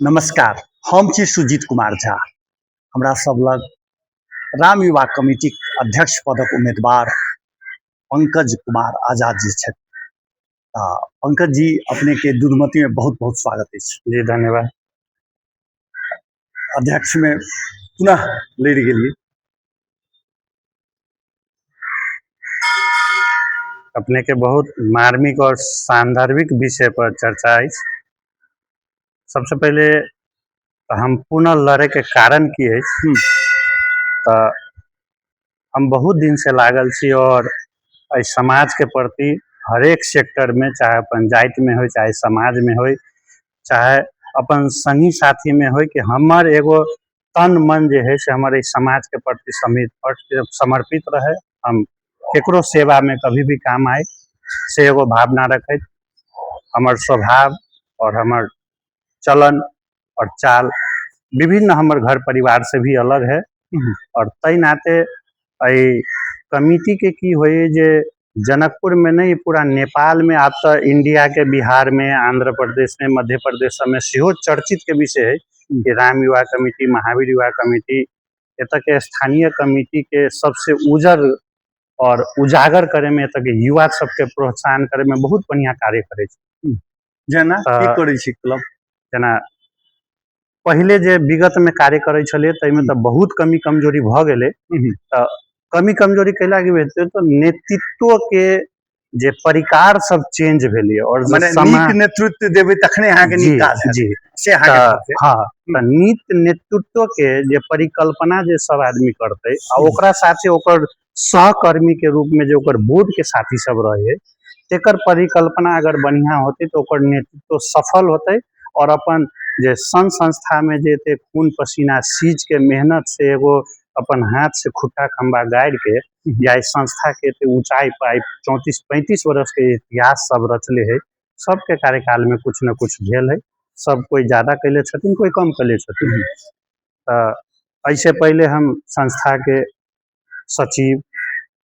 नमस्कार। हम छी सुजीत कुमार झा। हमरा सब लग राम युवा कमिटी अध्यक्ष पदक उम्मीदवार पंकज कुमार आजाद जी छथि। पंकज जी, अपने के दुर्मति में बहुत बहुत स्वागत है जी। धन्यवाद। अध्यक्ष में पुनः लड़ गेलिए। अपने के बहुत मार्मिक और सांदर्भिक विषय पर चर्चा है। सबसे पहले हम पुनः लड़े के कारण की है, तो हम बहुत दिन से लागल छी और समाज के प्रति हर एक सेक्टर में, चाहे पंचायत में हो, चाहे समाज में हो, चाहे अपन संगी साथी में हो, कि हमार एगो तन मन जो है से हमारे समाज के प्रति समर्पित रहे। हम केकरो सेवा में कभी भी काम आए से एगो भावना रखे। हमार स्वभाव और हमार चलन और चाल विभिन्न हमार घर परिवार से भी अलग है। और तय नाते कमिटी के की हुई जे जनकपुर में नहीं, पूरा नेपाल में, आप तो इंडिया के बिहार में, आंध्र प्रदेश में, मध्य प्रदेश में सेहो चर्चित के विषय है कि राम युवा कमिटी, महावीर युवा कमिटी एत के स्थानीय कमिटी के सबसे उजर और उजागर करे में, एत के युवा सबके प्रोत्साहन करे में बहुत बढ़िया कार्य करे। जना की करे छी क्लब, जना पहले जे विगत में कार्य करे छले तइमे तो बहुत कमी कमजोरी भ गेले। तो कमी कमजोरी कैला के भेलते तो नेतृत्व के जे परिकार सब चेंज भेलिए और नीक नेतृत्व देबे तखने अहाँ के नीक काज है। जी से अहाँ के हां, तो नीक नेतृत्व के जे परिकल्पना जे सब आदमी करते आ ओकरा साथे ओकर सहकर्मी के रूप में जो ओकर बोर्ड के साथी सब रहे, तेकर परिकल्पना अगर बढ़िया होते तो ओकर नेतृत्व सफल होते और अपन जे संस्था में जे ते खून पसीना सींच के मेहनत से एगो अपन हाथ से खुट्टा खंबा गाड़ के या इस संस्था के ऊंचाई पाई 34-35 वर्ष के इतिहास सब रचले है। सबके कार्यकाल में कुछ न कुछ भेल है। सब कोई ज्यादा कैले छथिन, कोई कम कैले छथिन। ऐसे पहले हम संस्था के सचिव,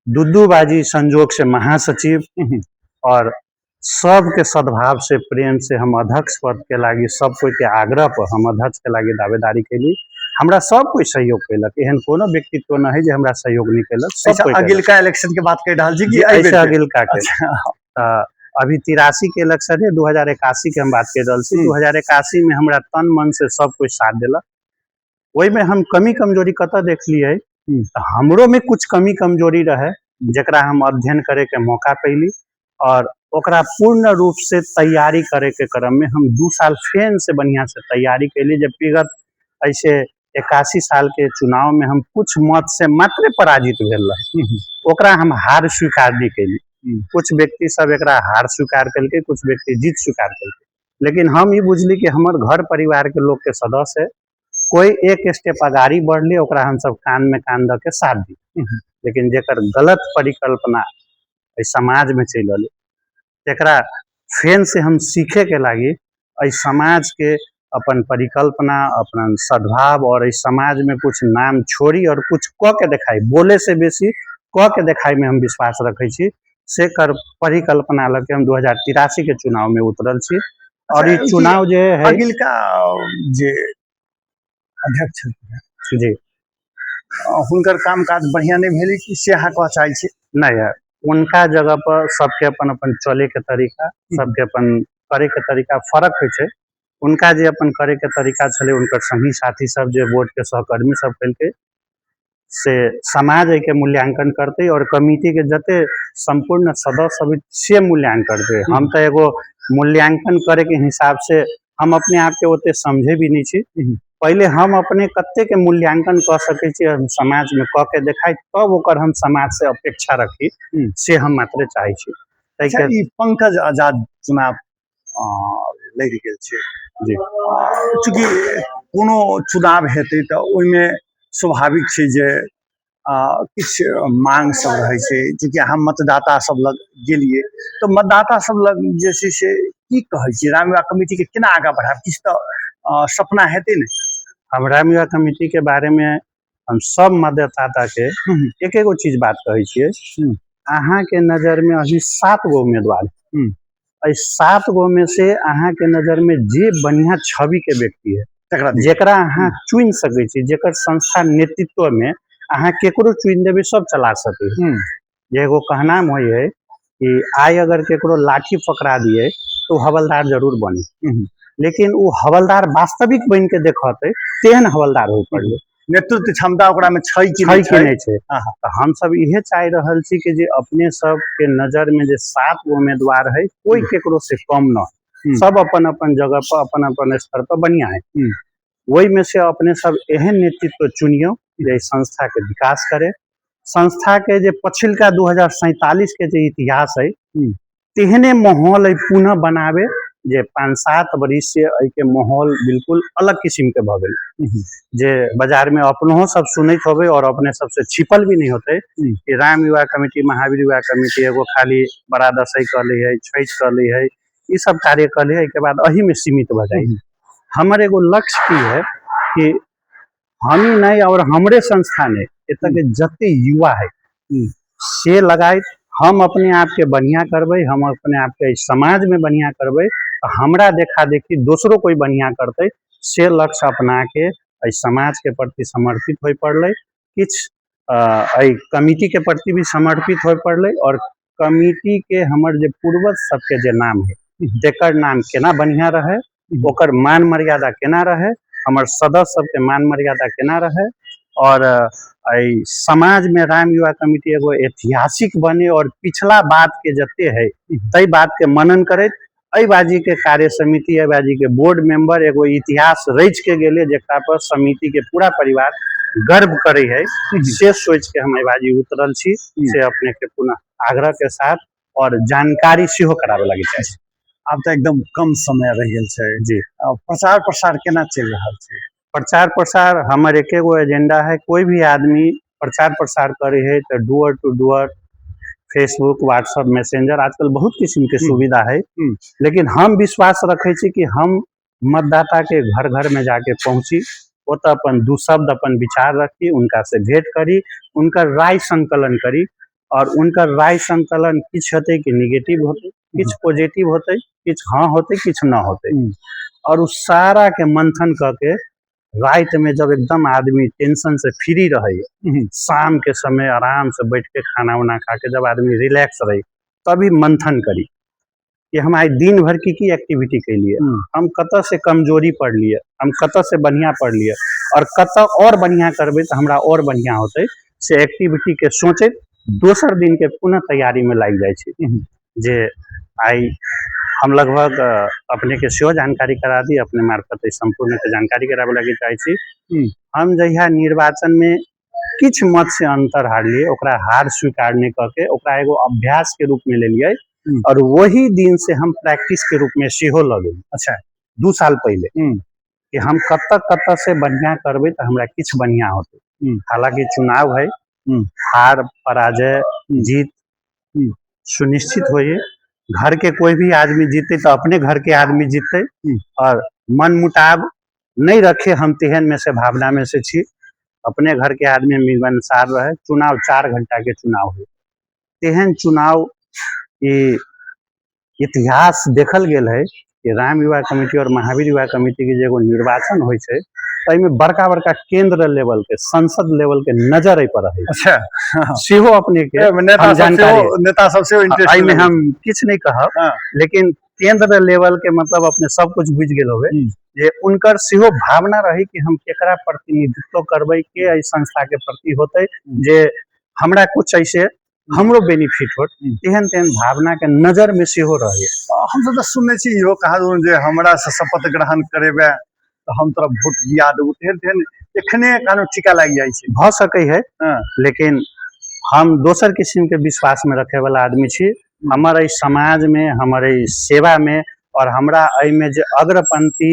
दुद्दू बाजी संजोग से महासचिव और सबके सद्भाव से प्रेम से हम अध्यक्ष पद के लागी सब कोई के आग्रह पर हम अध्यक्ष के लागी दावेदारी कैली। हमरा सब कोई सहयोग कैलक, एहन कोनो व्यक्तित्व न है जे हमरा सहयोग नहीं कैलक। सब कोई अगिलका इलेक्शन के बात कर रहल छी कि ऐसा अगिलका के अभी 83 के इलेक्शन है, 2081 के हम बात कर रहल छी। 2081 में हमरा तन मन से सब कोई साथ देलक। वही में हम कमी कमजोरी कत देखलिए, हमरो में कुछ कमी कमजोरी रहे जकरा हम अध्ययन करे के मौका पैली और ओकरा पूर्ण रूप से तैयारी करे के क्रम में हम 2 साल फेन से बढ़िया से तैयारी कैली। जब विगत ऐसे 81 साल के चुनाव में हम कुछ मत से मात्र पराजित भेल, ओकरा हम हार स्वीकार नहीं कैली। कुछ व्यक्ति सब एकरा हार स्वीकार करके, कुछ व्यक्ति जीत स्वीकार करके, लेकिन हम ये बुझली कि हमर घर परिवार के लोग के सदस्य है, कोई एक स्टेप अगाड़ी बढ़ले ओकरा हम सब कान में कान द के साथ दी। लेकिन जेकर गलत परिकल्पना समाज में चल तेकरा फेन से हम सीखे के लागी समाज के अपन परिकल्पना, अपन सद्भाव और इस समाज में कुछ नाम छोड़ी और कुछ क के दिखाई, बोले से बेसी क के दिखाई में हम विश्वास रखे छी। से कर परिकल्पना लगे हम 2083 के चुनाव में उतरल छी। और ये चुनाव जे है अगिलका जे अध्यक्ष जी हुनकर काम काज बढ़िया नहीं भेली कि से अहाँ कह चाहे छी? नहीं है, उनका जगह पर सबके अपन अपन चले के तरीका, सबके अपन करे के तरीका फर्क है। उनका जे अपन करे के तरीका छले, उनकर संगी साथी सब जे बोर्ड के सहकर्मी सब कैलके से समाज के मूल्यांकन करते और कमिटी के जते संपूर्ण सदस्य सभी से मूल्यांकन करते। हम तो एगो मूल्यांकन करे के हिसाब से हम अपने आप के ओते समझे भी नहीं छी। पहले हम अपने कत्ते के मूल्यांकन कर सके छी, हम समाज में क के दिखाई, तब ओकर हम समाज से अपेक्षा रखी से हम मात्र चाहे छी। पंकज आजाद चुनाव लड़ गेल छै जी। चूँकि कोनो चुनाव हेतै तो ओहिमे स्वाभाविक छै जे किछु मांग सब रहे छै। चूँकि हम मतदाता सब लग गेलिए तो मतदाता सब लग जे छै से की कहै छी, राम युवा कमिटी के केना आगा बढ़ाब, किछु तो सपना हेतै ने? हम राम युवा कमिटी के बारे में हम सब मतदाता के एक एगो चीज बात कहे छिए। अहाँ के नजर में अभी 7 गो उम्मीदवार, एहि 7 गो में से अहाँ के नजर में जे बढ़िया छवि के व्यक्ति है तकरा दियौ। जेकरा अहाँ चुनि सकै छी, जेकर संस्था नेतृत्व में अहाँ केकरो चुनि देबै सब चला सकै है। जे एगो कहनाम होइ है कि आइ अगर केकरो लाठी पकड़ा दिए तो हवलदार जरूर बने, लेकिन वो हवलदार वास्तविक बन के देखते तेहन हवलदार हो पड़े। नेतृत्व क्षमता ओकरा में छै कि नहीं छै। तो हम सब इहे चाह रहल छी कि जे अपने सब के नजर में जे 7 गो उम्मीदवार है कोई केकरो से कम न, सब अपन अपन जगह पर अपन अपन स्तर पर बढ़िया है। वही में से अपने सब एहन नेतृत्व चुनियो जे संस्था के विकास करे, संस्था के जे पछिलका 2047 के जे इतिहास है तेहने माहौल पुनः बनावे जे 5-7 वर्ष से के माहौल बिल्कुल अलग किस्म के भ गेल, जे बाजार में अपनों सब सुनत होबे और अपने सबसे छिपल भी नहीं होते कि राम युवा कमेटी, महावीर युवा कमेटी एगो खाली बड़ा दशई कहले है, छठ कहले है, ये सब कार्य कहले है, के बाद अही में सीमित भ जाए। हमर एगो लक्ष्य की है कि हम ही नहीं और हमरे संस्था ने एतक के जते युवा है से लगाए हम अपने आप के बढ़िया करबे, हम अपने आप के समाज में बढ़िया करबे, हमरा देखा देखी दूसरों कोई बढ़िया करते से लक्ष्य अपना के समाज के प्रति समर्पित हो पड़े, किछ कमिटी के प्रति भी समर्पित हो पड़े और कमिटी के हमर जे पूर्वज सबके जे नाम है जेकर नाम केना बढ़िया रहे, ओकर मान मर्यादा केना रहे, हमर सदस्य सबके मान मर्यादा केना रहे और समाज में राम युवा कमेटी एगो ऐतिहासिक बने और पिछला बात के जते है तई बात के मनन करे, बाजी के कार्य समिति, बाजी के बोर्ड मेंबर एगो इतिहास रच के गेले जेकरा पर समिति के पूरा परिवार गर्व करे है, से सोच के हम बाजी उतरल छी से अपने के पुनः आग्रह के साथ और जानकारी सेहो करावे लगे चाहिए। अब तो एकदम कम समय रह गेल छै जी, प्रचार प्रसार केना चल रहा है? प्रचार प्रसार हमर एक एगो एजेंडा है, कोई भी आदमी प्रचार प्रसार करे है तो door to door Facebook, WhatsApp, messenger आजकल बहुत किस्म के सुविधा है, लेकिन हम विश्वास रखे छी कि हम मतदाता के घर घर में जाके पहुंची, वो तो अपन दू शब्द अपन विचार रखी, उनका से भेंट करी, उनका राय संकलन करी और उनका राय संकलन किछ होते कि निगेटिव होते, किछ पॉजिटिव होते, किछ हाँ होते, किछ ना होते और उस सारा के मंथन करके रात में जब एकदम आदमी टेंशन से फ्री रहे, शाम के समय आराम से बैठ के खाना वाना खा के जब आदमी रिलैक्स रहे तभी मंथन करी कि हम आज दिन भर की एक्टिविटी के लिए हम कत से कमजोरी पढ़ लिए, हम कत से बढ़िया पढ़ लिए और कत और बढ़िया करबे तो हमरा और बढ़िया होते, से एक्टिविटी के सोचे दोसर दिन के पुनः तैयारी में लग जाए जे आई हम लगभग अपने के सेहो जानकारी करा दी, अपने मार्फत संपूर्ण के जानकारी करावे लगे चाहे हम जहिया निर्वाचन में किछ मत से अंतर हारलिए ओकरा हार स्वीकार नहीं करके ओकरा एगो अभ्यास के रूप में ले लिए और वही दिन से हम प्रैक्टिस के रूप में सेहो लगे। अच्छा 2 साल पहले कि हम कत से बढ़िया करबे तो हमरा किछ बढ़िया होते, हालांकि चुनाव है, हार पराजय जीत सुनिश्चित होइए, घर के कोई भी आदमी जीते तो अपने घर के आदमी जीते और मन मुटाव नहीं रखे, हम तेहन में से भावना में से छी, अपने घर के आदमी मिलनसार रहे। चुनाव 4 घंटा के चुनाव है, तेहन चुनाव इतिहास देखल गेल है कि राम युवा कमेटी और महावीर युवा कमेटी के जो निर्वाचन हो बड़का बड़का केंद्र लेवल के संसद लेवल के नजर पर है। अच्छा सेहो अपने के नेता सबसे इंटरेस्ट में हम किछ नहीं कहब, लेकिन केंद्र लेवल के मतलब अपने सब कुछ बुझ गेल होबे जे उनकर सेहो भावना रही कि हम केकरा प्रतिनिधित्व करबे, के संस्था के प्रति होते जे हमरा कुछ ऐसे हमरो बेनिफिट हो, तेहन तेहन भावना के नजर में सेहो रहे। हम तो सुनने छी इहो कहा जे हमरा से शपथ ग्रहण करेबे तो हम तोरा वोट दिया देबो, तेहन तेहन एखने कानो टीका लग जाय छै, भ सकै है लेकिन हम दोसर किस्म के विश्वास में रखे वाला आदमी छी। हमारे समाज में, हमारे सेवा में और हमरा एहि में जे अग्रपंथी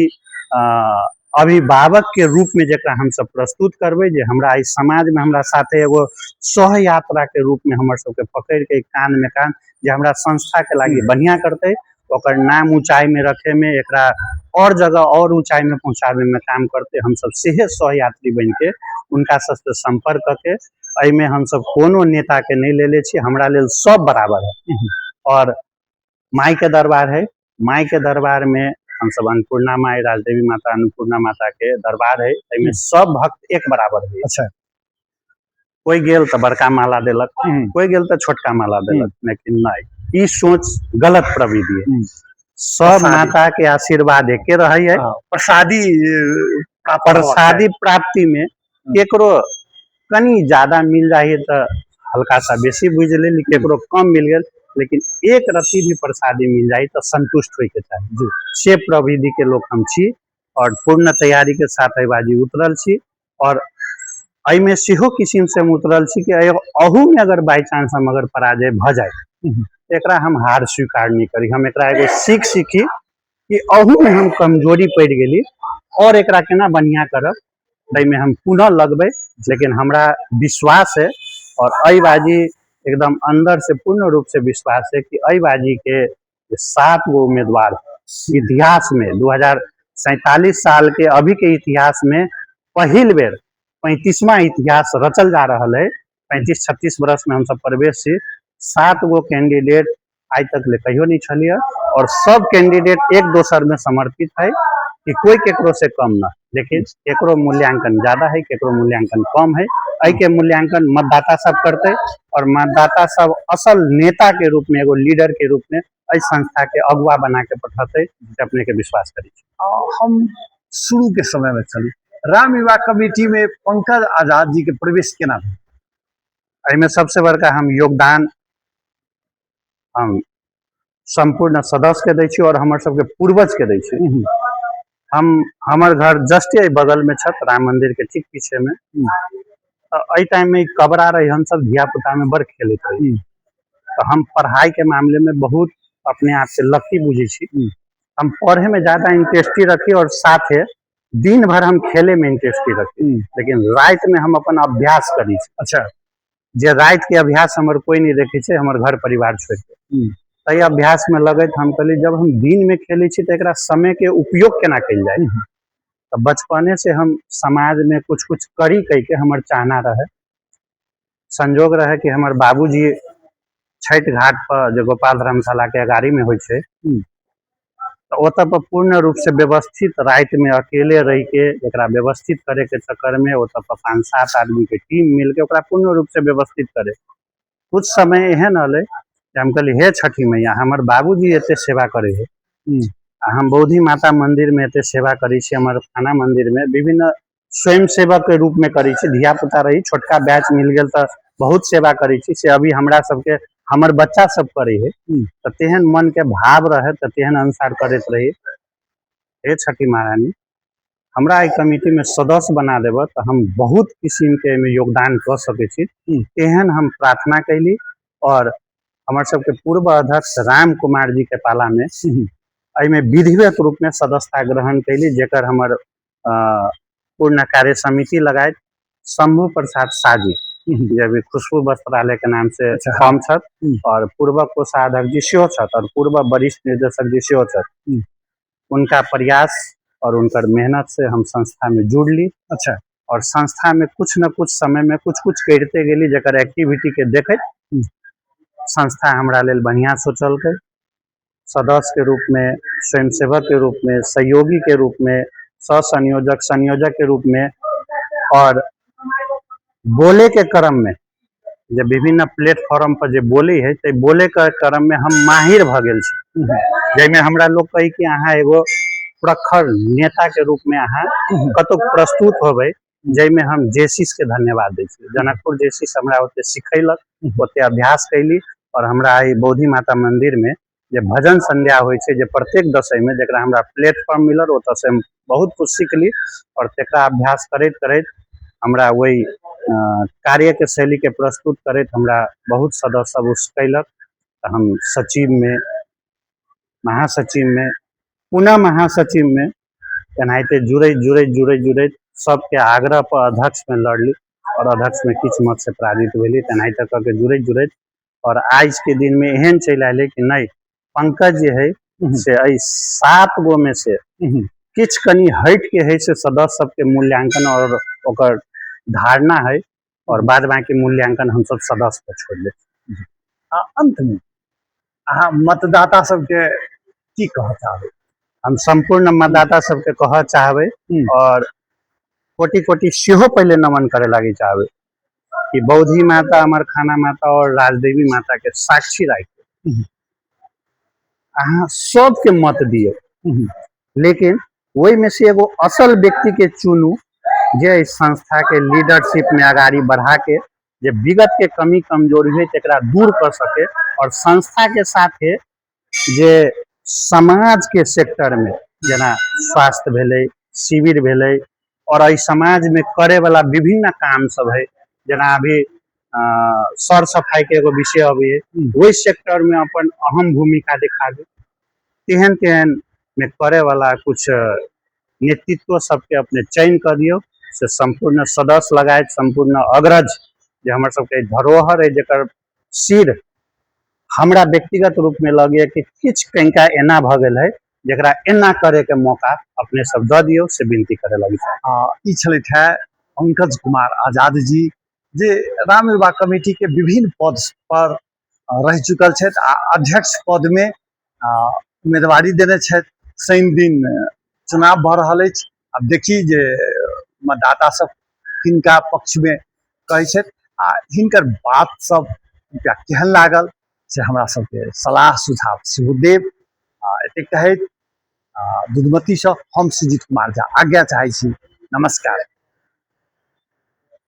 अभिभावक के रूप में जरा हम सब प्रस्तुत करबे, जे हमरा इस समाज में हमरा साथे एगो सह यात्रा के रूप में हमर सबके पकड़ के कान में कान जे हमरा संस्था के लागी बढ़िया करते, ओकर नाम ऊंचाई में रखे में, एकरा और जगह और ऊंचाई में पहुंचावे में काम करते, हम सब सेहे सह यात्री बन के उनका सबसे संपर्क करके एहि में हम सब कोनो नेता के नहीं ले छी, हमरा लेल सब बराबर है और माई के दरबार है। माई के दरबार में हम सब अन्नपूर्णा माई, राजदेवी माता, अन्नपूर्णा माता के दरबार है। एमे सब भक्त एक बराबर है। अच्छा। कोई गेल तो बड़का माला देलक, कोई गेल तो छोटका माला देलक, लेकिन नहीं, ई सोच गलत प्रविधि है। सब माता के आशीर्वाद एके रही है। प्रसादी प्रसादी प्राप्ति में केकरो कनी ज्यादा मिल जाए तो हल्का सा बेसी बुझ ले, केकरो कम मिल गए, लेकिन एक रत्ती भी प्रसादी मिल जाए तो संतुष्ट होके चाहिए। से प्रविधि के लोग हम छी और पूर्ण तैयारी के साथ बाजी उतरल छी। और एहिमे सेहो किस्म से हम उतरल छी कि अहू में अगर बाई चांस हम अगर पराजय भ जाए एकरा हम हार स्वीकार नहीं करी। हम एकरा एगो सीख सीखी कि अहू में हम कमजोरी पड़ गेली और एकरा केना बढ़िया करब, ताइमे हम पुनः लगबे। लेकिन हमरा विश्वास है और अई बाजी एकदम अंदर से पूर्ण रूप से विश्वास है कि अई बाजी के 7 गो उम्मीदवार इतिहास में 2047 साल के अभी के इतिहास में पहिल बेर 35वां इतिहास रचल जा रहा है। 35-36 वर्ष में हम सब प्रवेश छी। 7 गो कैंडिडेट आज तक ले कहियो नहीं छलिए और सब कैंडिडेट एक दोसर में समर्पित है कि कोई केकरो से कम ना। लेकिन केकरो मूल्यांकन ज्यादा है, केकरो मूल्यांकन कम है। आई के मूल्यांकन मतदाता सब करते और मतदाता सब असल नेता के रूप में, एगो लीडर के रूप में इस संस्था के अगुआ बना के पठाते अपने के विश्वास करी। हम शुरू के समय में चली राम विवाह कमेटी में पंकज आजाद जी के प्रवेश केना भेल? में सबसे बड़का हम योगदान हम संपूर्ण सदस्य के दै छी और हमर सबके पूर्वज के दै छी। हम हमर घर जस्ट बगल में छत राम मंदिर के ठीक पीछे में। अई टाइम में कबरा रही, हम सब धिया पुता में बड़ खेलत रही। तो हम पढ़ाई के मामले में बहुत अपने आप से लकी बुझी छी। हम पढ़े में ज्यादा इंटरेस्टी रखी और साथे दिन भर हम खेले में इंटरेस्टी रखी। लेकिन रात में हम अपन अभ्यास करी। अच्छा। जे रात के अभ्यास हमर कोई नहीं देखे छे, हमर घर परिवार छोड़ के तई अभ्यास में लगे। हम कहली जब हम दिन में खेली छी तो एकरा समय के उपयोग केना कल जाए। तो बचपने से हम समाज में कुछ कुछ करी कह के हमर चाहना रहे। संजोग रहे कि हमर बाबूजी छठ घाट पर जो गोपाल धर्मशाला के अगाड़ी में हो छे, तो ओतऽ पर पूर्ण रूप से व्यवस्थित रात में अकेले रह के एकरा व्यवस्थित करे के चक्कर में ओतऽ पर 5-7 आदमी के टीम मिल के ओकरा पूर्ण रूप से व्यवस्थित करे। कुछ समय एहन अले हम कहली हे छठी मैया हमर बाबूजी एते सेवा करे है, हम बोधि माता मंदिर में एते सेवा करी छी, हमर थाना मंदिर में विभिन्न स्वयं सेवक के रूप में करी छी। धिया पुता रही, छोटका बैच मिल गेल तो बहुत सेवा करी छी। से अभी हमरा सबके हमर बच्चा सब करे है, तो तेहन मन के भाव रहे तो तेहन अनुसार करत रही। हे छठी महारानी हमरा एक कमेटी में सदस्य बना देव तो हम बहुत किस्म के में योगदान कर सके छी। एहन हम प्रार्थना कैली और हमारे सबके पूर्व अध्यक्ष राम कुमार जी के पाला में में विधिवत रूप में सदस्यता ग्रहण कैली। जेकर हमर पूर्ण कार्य समिति लगाए शंभू प्रसाद साजी जे भी खुशबू वस्त्रालय के नाम से हम छत और पूर्व कोषाध्यक्ष जी सेहो छत और पूर्व वरिष्ठ निर्देशक जी सेहो छत। उनका प्रयास और उनकर मेहनत से हम संस्था में जुड़ ली। अच्छा। और संस्था में कुछ न कुछ समय में कुछ कुछ करते गेली, जेकर एक्टिविटी के देखे संस्था हमरा लेल बढ़िया सोचल के। सदस्य के रूप में, स्वयंसेवक के रूप में, सहयोगी के रूप में, सह संयोजक, संयोजक के रूप में और बोले के क्रम में जब विभिन्न प्लेटफॉर्म पर जो बोली है तो बोले के क्रम में हम माहिर भ गेल छी। जैमे हमरा लोग कही कि अहाँ एगो प्रखर नेता के रूप में अहाँ कतो प्रस्तुत होबे, जैमे हम जेसिस के धन्यवाद दै छी। जनकपुर जेसिस हमरा ओते सिखैलक, ओते अभ्यास कैली और हमरा ई बोधि माता मंदिर में जे भजन संध्या होय छे जे प्रत्येक दशई में जेकरा हमरा प्लेटफॉर्म मिलल ओतऽ से हम बहुत कुछ सीखली और तेकरा अभ्यास करैत करैत हमरा वही कार्य के शैली के प्रस्तुत करैत हमरा बहुत सदस्य सब उसकैलक। हम सचिव में, महासचिव में, पुनः महासचिव में एनाहिते जुड़े सबके आग्रह पर अध्यक्ष में लड़ली और अध्यक्ष में किछ मत से पराजित भेली। तेनाहिते करके जुड़े और आज के दिन में एहन चल आए कि नहीं पंकज जे है से 7 गो में से किछ कनी हट के है से सदस्य सबके मूल्यांकन और ओकर धारणा है और बाद बाकी मूल्यांकन हम सब सदस्य पर छोड़ दे। अंत में अहाँ मतदाता सबके की कहऽ चाहबै? हम संपूर्ण मतदाता सबके कह चाहबै और कोटि कोटि सेहो पहले नमन करे लागी चाहबै कि बौद्धि माता, अमरखाना माता और राजदेवी माता के साक्षी राखि अहाँ सबके मत दियो, लेकिन वही में से एगो असल व्यक्ति के चुनू जे इस संस्था के लीडरशिप में आगाड़ी बढ़ा के जे विगत के कमी कमजोरी है तकरा दूर कर सके और संस्था के साथे जे समाज के सेक्टर में जना स्वास्थ्य भेलै, शिविर भेलै और एहि समाज में करे वाला विभिन्न काम सब है जना अभी सर सफाई के एगो विषय अभी है, वही सेक्टर में अपन अहम भूमिका दिखाबे। तेहन तेहन में करे वाला कुछ नेतृत्व सबके अपने चयन कर दियो से संपूर्ण सदस्य लगाए संपूर्ण अग्रज जे हमर सबके धरोहर है जकर सिर हमरा व्यक्तिगत रूप में लगे कि किछ कनिका एना भ गेल है जकरा एना करे के मौका अपने सब द दियो से विनती करे लगी। ई छलथि है पंकज कुमार आजाद जी जे राम विवाह कमेटी के विभिन्न पद पर रह चुकल छथि आ अध्यक्ष पद में उम्मीदवारी देने छथि। शनि दिन चुनाव भ रहल अछि। अब देखी जे मतदाता सब किनका पक्ष में कहै छथि आ हिनकर बात सब केहन लागल से हमरा सबके सलाह सुझाव सेहो देब। एतेक कहैत दुधमती से हम सुजीत कुमार झा आज्ञा चाहै छी। नमस्कार।